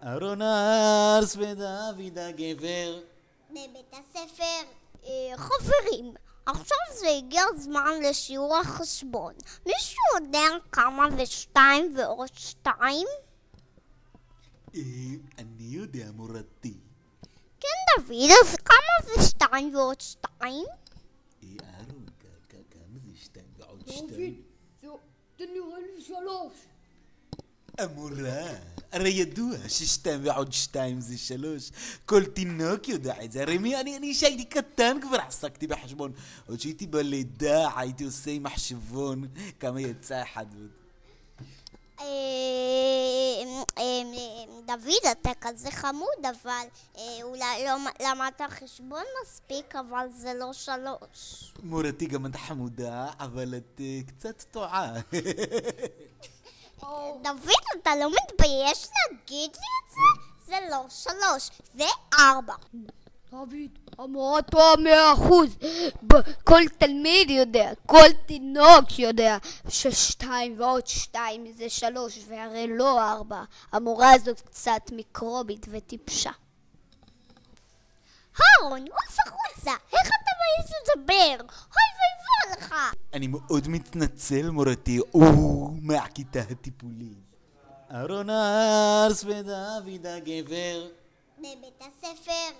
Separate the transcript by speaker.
Speaker 1: אהרון ארס ודוד הגבר.
Speaker 2: בבית הספר. חברים, עכשיו זה הגיע הזמן לשיעור החשבון. מישהו יודע כמה ושתיים ועוד שתיים?
Speaker 1: אני יודע מורתי.
Speaker 2: כן דוד, אז כמה ושתיים ועוד שתיים?
Speaker 1: אהרון, כמה זה שתיים ועוד שתיים?
Speaker 3: זה נראה לי 3.
Speaker 1: אמורה, הרי ידוע ששתיים ועוד שתיים זה 3. כל תינוק יודע את זה. הרי אני שהייתי קטן כבר עסקתי בחשבון. עוד שהייתי בלידה הייתי עושה עם מחשבון כמה יצא אחד ועוד.
Speaker 2: דוד, אתה כזה חמוד, אבל אולי לא למדת חשבון מספיק, אבל זה לא 3.
Speaker 1: מורתי, גם את חמודה, אבל את קצת טועה.
Speaker 2: דוד, אתה לא מתבייש להגיד לי את זה? זה לא 3, זה 4.
Speaker 3: דוד, המורה טועה 100%. כל תלמיד יודע, כל תינוק יודע ששתיים ועוד 2 זה 3, והרי לא 4. המורה הזאת קצת מיקרובית וטיפשה.
Speaker 2: אהרון, עוף החוצה, איך אתה מעז לדבר? אוי ואבוי לך.
Speaker 1: אני מאוד מתנצל מורתי, מהכיתה הטיפולית. אהרון ארס ודוד הגבר.
Speaker 2: בבית הספר.